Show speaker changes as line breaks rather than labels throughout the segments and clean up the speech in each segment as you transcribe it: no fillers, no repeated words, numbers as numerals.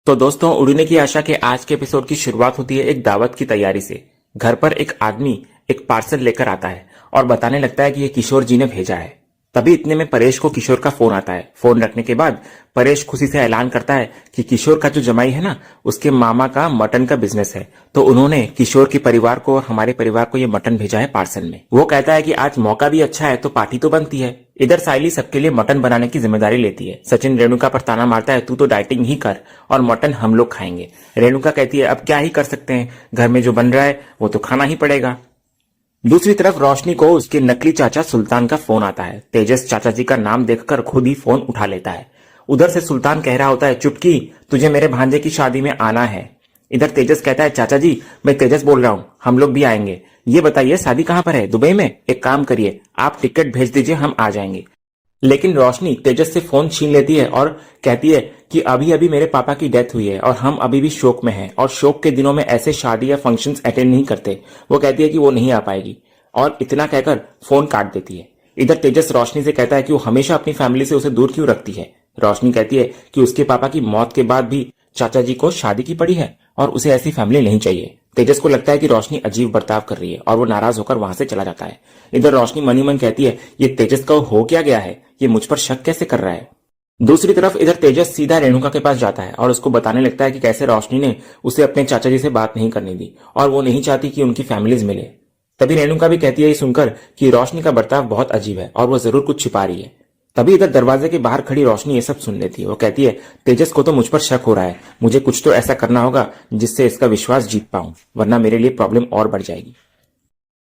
तो दोस्तों, उड़ने की आशा के आज के एपिसोड की शुरुआत होती है एक दावत की तैयारी से। घर पर एक आदमी एक पार्सल लेकर आता है और बताने लगता है कि ये किशोर जी ने भेजा है। तभी इतने में परेश को किशोर का फोन आता है। फोन रखने के बाद परेश खुशी से ऐलान करता है कि किशोर का जो जमाई है ना, उसके मामा का मटन का बिजनेस है, तो उन्होंने किशोर के परिवार को और हमारे परिवार को ये मटन भेजा है पार्सल में। वो कहता है कि आज मौका भी अच्छा है तो पार्टी तो बनती है। इधर साइली सबके लिए मटन बनाने की जिम्मेदारी लेती है। सचिन रेणुका पर ताना मारता है, तू तो डाइटिंग ही कर और मटन हम लोग खाएंगे। रेणुका कहती है, अब क्या ही कर सकते हैं, घर में जो बन रहा है वो तो खाना ही पड़ेगा। दूसरी तरफ रोशनी को उसके नकली चाचा सुल्तान का फोन आता है। तेजस चाचा जी का नाम देखकर खुद ही फोन उठा लेता है। उधर से सुल्तान कह रहा होता है, चुटकी, तुझे मेरे भांजे की शादी में आना है। इधर तेजस कहता है, चाचा जी मैं तेजस बोल रहा हूँ, हम लोग भी आएंगे। ये बताइए शादी कहाँ पर है, दुबई में? एक काम करिए, आप टिकट भेज दीजिए, हम आ जाएंगे। लेकिन रोशनी तेजस से फोन छीन लेती है और कहती है कि अभी अभी मेरे पापा की डेथ हुई है और हम अभी भी शोक में हैं और शोक के दिनों में ऐसे शादी या फंक्शंस अटेंड नहीं करते। वो कहती है कि वो नहीं आ पाएगी और इतना कहकर फोन काट देती है। इधर तेजस रोशनी से कहता है कि वो हमेशा अपनी फैमिली से उसे दूर क्यों रखती है। रोशनी कहती है कि उसके पापा की मौत के बाद भी चाचा जी को शादी की पड़ी है और उसे ऐसी फैमिली नहीं चाहिए। तेजस को लगता है कि रोशनी अजीब बर्ताव कर रही है और वो नाराज होकर वहां से चला जाता है। इधर रोशनी मनी मन कहती है, ये तेजस का हो क्या गया है, ये मुझ पर शक कैसे कर रहा है। दूसरी तरफ इधर तेजस सीधा रेणुका के पास जाता है और उसको बताने लगता है कि कैसे रोशनी ने उसे अपने चाचा जी से बात नहीं करने दी और वो नहीं चाहती कि उनकी फैमिलीज मिले। तभी रेणुका भी कहती है ये सुनकर कि रोशनी का बर्ताव बहुत अजीब है और वो जरूर कुछ छिपा रही है। तभी इधर दरवाजे के बाहर खड़ी रोशनी ये सब सुन लेती है। वो कहती है, तेजस को तो मुझ पर शक हो रहा है, मुझे कुछ तो ऐसा करना होगा जिससे इसका विश्वास जीत पाऊं, वरना मेरे लिए प्रॉब्लम और बढ़ जाएगी।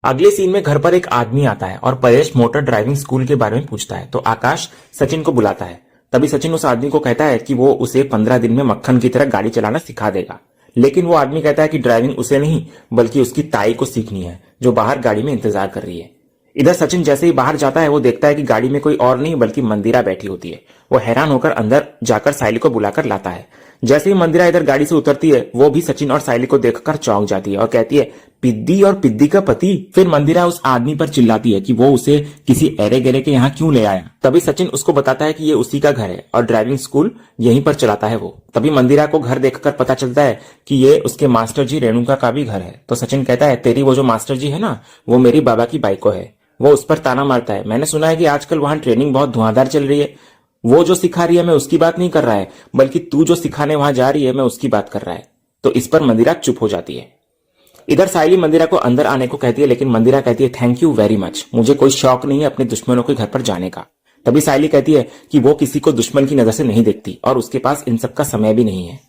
अगले सीन में घर पर एक आदमी आता है और परेश मोटर ड्राइविंग स्कूल के बारे में पूछता है तो आकाश सचिन को बुलाता है। तभी सचिन उस आदमी को कहता है कि वो उसे 15 दिन में मक्खन की तरह गाड़ी चलाना सिखा देगा। लेकिन वो आदमी कहता है कि ड्राइविंग उसे नहीं बल्कि उसकी ताई को सीखनी है, जो बाहर गाड़ी में इंतजार कर रही है। इधर सचिन जैसे ही बाहर जाता है वो देखता है कि गाड़ी में कोई और नहीं बल्कि मंदिरा बैठी होती है। वो हैरान होकर अंदर जाकर साइली को बुलाकर लाता है। जैसे ही मंदिरा इधर गाड़ी से उतरती है वो भी सचिन और साइली को देखकर चौंक जाती है और कहती है, पिद्दी और पिद्दी का पति। फिर मंदिरा उस आदमी पर चिल्लाती है कि वो उसे किसी एरे गेरे के यहाँ क्यों ले आया। तभी सचिन उसको बताता है कि ये उसी का घर है और ड्राइविंग स्कूल यहीं पर चलाता है वो। तभी मंदिरा को घर देखकर पता चलता है कि ये उसके मास्टर जी रेणुका का भी घर है। तो सचिन कहता है, तेरी वो जो मास्टर जी है ना, वो मेरी बाबा की बाइको है। वो उस पर ताना मारता है, मैंने सुना है कि आजकल वहां ट्रेनिंग बहुत धुआंधार चल रही है। वो जो सिखा रही है मैं उसकी बात नहीं कर रहा है, बल्कि तू जो सिखाने वहां जा रही है मैं उसकी बात कर रहा है। तो इस पर मंदिरा चुप हो जाती है। इधर साइली मंदिरा को अंदर आने को कहती है, लेकिन मंदिरा कहती है, थैंक यू वेरी मच, मुझे कोई शौक नहीं है अपने दुश्मनों के घर पर जाने का। तभी साइली कहती है कि वो किसी को दुश्मन की नजर से नहीं देखती और उसके पास इन सब का समय भी नहीं है।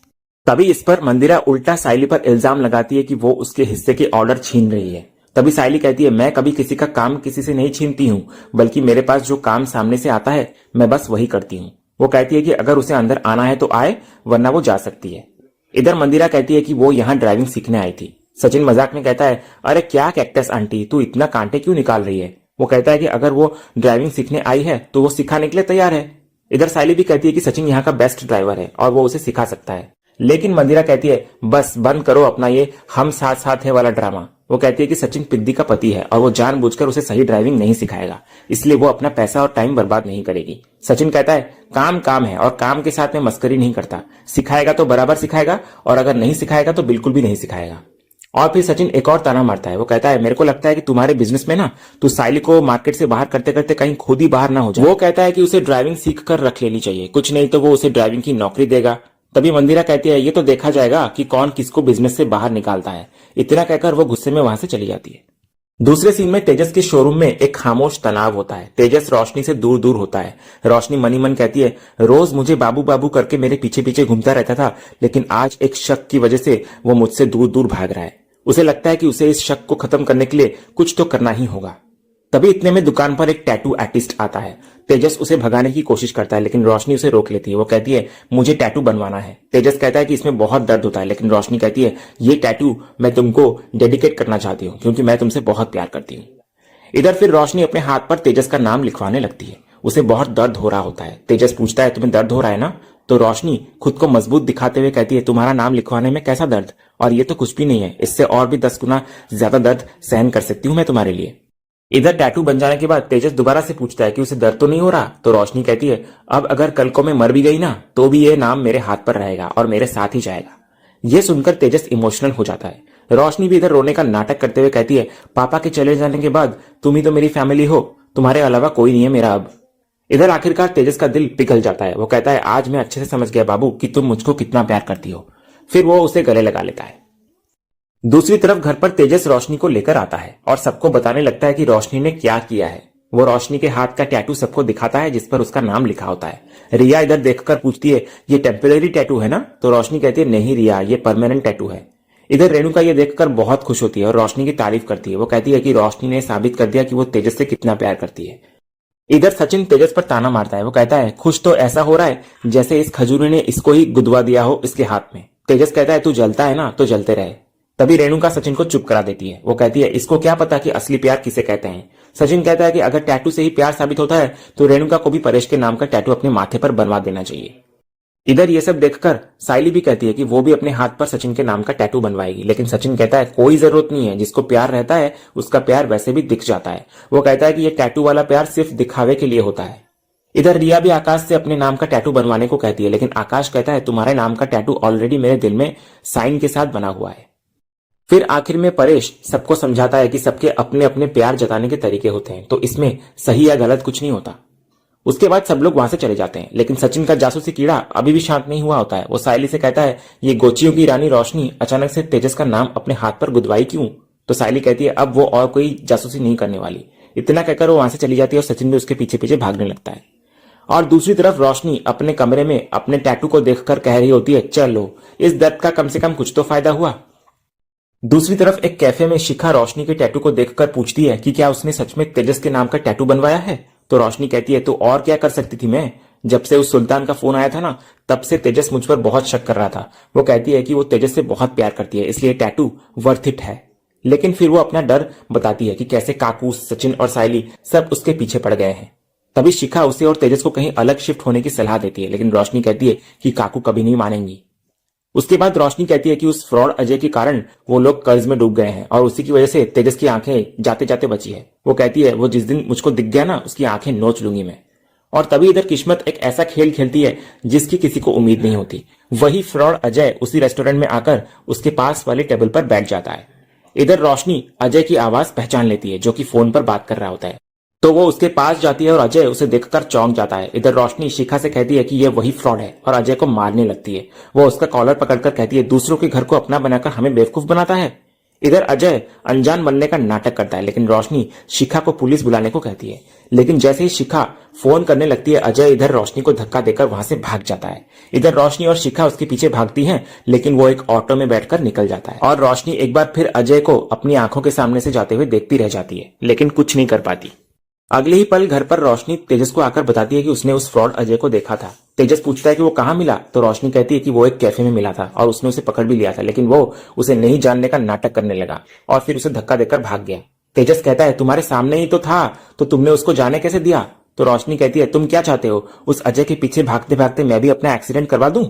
तभी इस पर मंदिरा उल्टा साइली पर इल्जाम लगाती है कि वो उसके हिस्से के ऑर्डर छीन रही है। तभी साइली कहती है, मैं कभी किसी का काम किसी से नहीं छीनती हूँ, बल्कि मेरे पास जो काम सामने से आता है मैं बस वही करती हूँ। वो कहती है कि अगर उसे अंदर आना है तो आए, वरना वो जा सकती है। इधर मंदिरा कहती है कि वो यहाँ ड्राइविंग सीखने आई थी। सचिन मजाक में कहता है, अरे क्या कैक्टस आंटी, तू इतना कांटे क्यों निकाल रही है। वो कहता है कि अगर वो ड्राइविंग सीखने आई है तो वो सिखाने के लिए तैयार है। इधर साइली भी कहती है कि सचिन यहाँ का बेस्ट ड्राइवर है और वो उसे सिखा सकता है। लेकिन मंदिरा कहती है, बस बंद करो अपना ये हम साथ साथ है वाला ड्रामा। वो कहती है कि सचिन पिद्दी का पति है और वो जानबूझकर उसे सही ड्राइविंग नहीं सिखाएगा, इसलिए वो अपना पैसा और टाइम बर्बाद नहीं करेगी। सचिन कहता है, काम काम है और काम के साथ में मस्करी नहीं करता, सिखाएगा तो बराबर सिखाएगा और अगर नहीं सिखाएगा तो बिल्कुल भी नहीं सिखाएगा। और फिर सचिन एक और ताना मारता है। वो कहता है, मेरे को लगता है कि तुम्हारे बिजनेस में ना तू साइली को मार्केट से बाहर करते करते कहीं खुद ही बाहर ना हो जाए। वो कहता है कि उसे ड्राइविंग सीख कर रख लेनी चाहिए, कुछ नहीं तो वो उसे ड्राइविंग की नौकरी देगा। तभी मंदिरा कहती है, ये तो देखा जाएगा कि कौन किसको बिजनेस से बाहर निकालता है। इतना कहकर वो गुस्से में वहां से चली जाती है। दूसरे सीन में तेजस के शोरूम में एक खामोश तनाव होता है। तेजस रोशनी से दूर दूर होता है। रोशनी मनी मन कहती है, रोज मुझे बाबू बाबू करके मेरे पीछे पीछे घूमता रहता था, लेकिन आज एक शक की वजह से वो मुझसे दूर दूर भाग रहा है। उसे लगता है कि उसे इस शक को खत्म करने के लिए कुछ तो करना ही होगा। तभी इतने में दुकान पर एक टैटू आर्टिस्ट आता है। तेजस उसे भगाने की कोशिश करता है, लेकिन रोशनी उसे रोक लेती है। वो कहती है, मुझे टैटू बनवाना है। तेजस कहता है कि इसमें बहुत दर्द होता है, लेकिन रोशनी कहती है, ये टैटू मैं तुमको डेडिकेट करना चाहती हूँ क्योंकि मैं तुमसे बहुत प्यार करती हूँ। इधर फिर रोशनी अपने हाथ पर तेजस का नाम लिखवाने लगती है। उसे बहुत दर्द हो रहा होता है। तेजस पूछता है, तुम्हें दर्द हो रहा है ना? तो रोशनी खुद को मजबूत दिखाते हुए कहती है, तुम्हारा नाम लिखवाने में कैसा दर्द, और ये तो कुछ भी नहीं है, इससे और भी 10 गुना ज्यादा दर्द सहन कर सकती हूँ मैं तुम्हारे लिए। इधर टैटू बन जाने के बाद तेजस दोबारा से पूछता है कि उसे दर्द तो नहीं हो रहा, तो रोशनी कहती है अब अगर कल को मैं मर भी गई ना तो भी ये नाम मेरे हाथ पर रहेगा और मेरे साथ ही जाएगा। ये सुनकर तेजस इमोशनल हो जाता है। रोशनी भी इधर रोने का नाटक करते हुए कहती है पापा के चले जाने के बाद तुम ही तो मेरी फैमिली हो, तुम्हारे अलावा कोई नहीं है मेरा अब। इधर आखिरकार तेजस का दिल पिघल जाता है। वो कहता है आज मैं अच्छे से समझ गया बाबू कि तुम मुझको कितना प्यार करती हो। फिर वो उसे गले लगा लेता है। दूसरी तरफ घर पर तेजस रोशनी को लेकर आता है और सबको बताने लगता है कि रोशनी ने क्या किया है। वो रोशनी के हाथ का टैटू सबको दिखाता है जिस पर उसका नाम लिखा होता है। रिया इधर देखकर पूछती है ये टेम्परेरी टैटू है ना, तो रोशनी कहती है नहीं रिया ये परमानेंट टैटू है। इधर रेणुका ये देखकर बहुत खुश होती है और रोशनी की तारीफ करती है। वो कहती है कि रोशनी ने साबित कर दिया कि वो तेजस से कितना प्यार करती है। इधर सचिन तेजस पर ताना मारता है। वो कहता है खुश तो ऐसा हो रहा है जैसे इस खजूरी ने इसको ही गुदवा दिया हो इसके हाथ में। तेजस कहता है तू जलता है ना तो जलते रहे। तभी रेणुका सचिन को चुप करा देती है। वो कहती है इसको क्या पता कि असली प्यार किसे कहते हैं। सचिन कहता है कि अगर टैटू से ही प्यार साबित होता है तो रेणुका को भी परेश के नाम का टैटू अपने माथे पर बनवा देना चाहिए। इधर ये सब देखकर साइली भी कहती है कि वो भी अपने हाथ पर सचिन के नाम का टैटू बनवाएगी, लेकिन सचिन कहता है कोई जरूरत नहीं है, जिसको प्यार रहता है उसका प्यार वैसे भी दिख जाता है। वो कहता है कि ये टैटू वाला प्यार सिर्फ दिखावे के लिए होता है। इधर रिया भी आकाश से अपने नाम का टैटू बनवाने को कहती है, लेकिन आकाश कहता है तुम्हारे नाम का टैटू ऑलरेडी मेरे दिल में साइन के साथ बना हुआ है। फिर आखिर में परेश सबको समझाता है कि सबके अपने अपने प्यार जताने के तरीके होते हैं, तो इसमें सही या गलत कुछ नहीं होता। उसके बाद सब लोग वहां से चले जाते हैं, लेकिन सचिन का जासूसी कीड़ा अभी भी शांत नहीं हुआ होता है। वो सायली से कहता है ये गोचियों की रानी रोशनी अचानक से तेजस का नाम अपने हाथ पर गुदवाई क्यों? तो सायली कहती है अब वो और कोई जासूसी नहीं करने वाली। इतना कहकर वो वहां से चली जाती है और सचिन भी उसके पीछे पीछे भागने लगता है। और दूसरी तरफ रोशनी अपने कमरे में अपने टैटू को देखकर कह रही होती है चलो इस दर्द का कम से कम कुछ तो फायदा हुआ। दूसरी तरफ एक कैफे में शिखा रोशनी के टैटू को देखकर पूछती है कि क्या उसने सच में तेजस के नाम का टैटू बनवाया है। तो रोशनी कहती है तो और क्या कर सकती थी मैं, जब से उस सुल्तान का फोन आया था ना तब से तेजस मुझ पर बहुत शक कर रहा था। वो कहती है कि वो तेजस से बहुत प्यार करती है इसलिए टैटू वर्थ इट है। लेकिन फिर वो अपना डर बताती है कि कैसे काकू सचिन और सायली सब उसके पीछे पड़ गए हैं। तभी शिखा उसे और तेजस को कहीं अलग शिफ्ट होने की सलाह देती है, लेकिन रोशनी कहती है कि काकू कभी नहीं मानेंगी। उसके बाद रोशनी कहती है कि उस फ्रॉड अजय के कारण वो लोग कर्ज में डूब गए हैं और उसी की वजह से तेजस की आंखें जाते जाते बची है। वो कहती है वो जिस दिन मुझको दिख गया ना उसकी आंखें नोच लूंगी मैं। और तभी इधर किस्मत एक ऐसा खेल खेलती है जिसकी किसी को उम्मीद नहीं होती। वही फ्रॉड अजय उसी रेस्टोरेंट में आकर उसके पास वाले टेबल पर बैठ जाता है। इधर रोशनी अजय की आवाज पहचान लेती है जो कि फोन पर बात कर रहा होता है, तो वो उसके पास जाती है और अजय उसे देखकर चौंक जाता है। इधर रोशनी शिखा से कहती है कि ये वही फ्रॉड है और अजय को मारने लगती है। वो उसका कॉलर पकड़कर कहती है दूसरों के घर को अपना बनाकर हमें बेवकूफ बनाता है। इधर अजय अनजान बनने का नाटक करता है, लेकिन रोशनी शिखा को पुलिस बुलाने को कहती है। लेकिन जैसे ही शिखा फोन करने लगती है अजय इधर रोशनी को धक्का देकर वहां से भाग जाता है। इधर रोशनी और शिखा उसके पीछे भागती हैं, लेकिन वो एक ऑटो में बैठकर निकल जाता है और रोशनी एक बार फिर अजय को अपनी आंखों के सामने से जाते हुए देखती रह जाती है, लेकिन कुछ नहीं कर पाती। अगले ही पल घर पर रोशनी तेजस को आकर बताती है कि उसने उस फ्रॉड अजय को देखा था। तेजस पूछता है कि वो कहाँ मिला, तो रोशनी कहती है कि वो एक कैफे में मिला था और उसने उसे पकड़ भी लिया था, लेकिन वो उसे नहीं जानने का नाटक करने लगा और फिर उसे धक्का देकर भाग गया। तेजस कहता है तुम्हारे सामने ही तो था, तो तुमने उसको जाने कैसे दिया? तो रोशनी कहती है तुम क्या चाहते हो, उस अजय के पीछे भागते भागते मैं भी अपना एक्सीडेंट करवा दूं?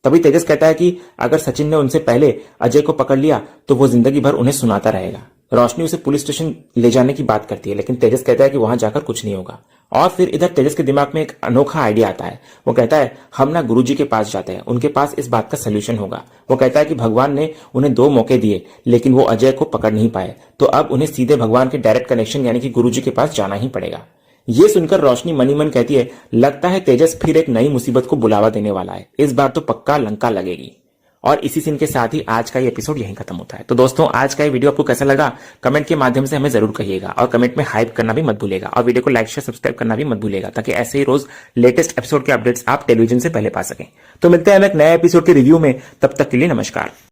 तभी तेजस कहता है कि अगर सचिन ने उनसे पहले अजय को पकड़ लिया तो वो जिंदगी भर उन्हें सुनाता रहेगा। रोशनी उसे पुलिस स्टेशन ले जाने की बात करती है, लेकिन तेजस कहता है कि वहां जाकर कुछ नहीं होगा। और फिर इधर तेजस के दिमाग में एक अनोखा आइडिया आता है। वो कहता है हम ना गुरुजी के पास जाते हैं, उनके पास इस बात का सोल्यूशन होगा। वो कहता है कि भगवान ने उन्हें 2 मौके दिए लेकिन वो अजय को पकड़ नहीं पाए, तो अब उन्हें सीधे भगवान के डायरेक्ट कनेक्शन यानी कि गुरुजी के पास जाना ही पड़ेगा। ये सुनकर रोशनी मनी मन कहती है लगता है तेजस फिर एक नई मुसीबत को बुलावा देने वाला है, इस बार तो पक्का लंका लगेगी। और इसी सीन के साथ ही आज का ये एपिसोड यहीं खत्म होता है। तो दोस्तों आज का ये वीडियो आपको कैसा लगा कमेंट के माध्यम से हमें जरूर कहिएगा और कमेंट में हाइप करना भी मत भूलेगा और वीडियो को लाइक शेयर सब्सक्राइब करना भी मत भूलेगा, ताकि ऐसे ही रोज लेटेस्ट एपिसोड के अपडेट्स आप टेलीविजन से पहले पा सकें। तो मिलते हैं हम एक नए एपिसोड के रिव्यू में, तब तक के लिए नमस्कार।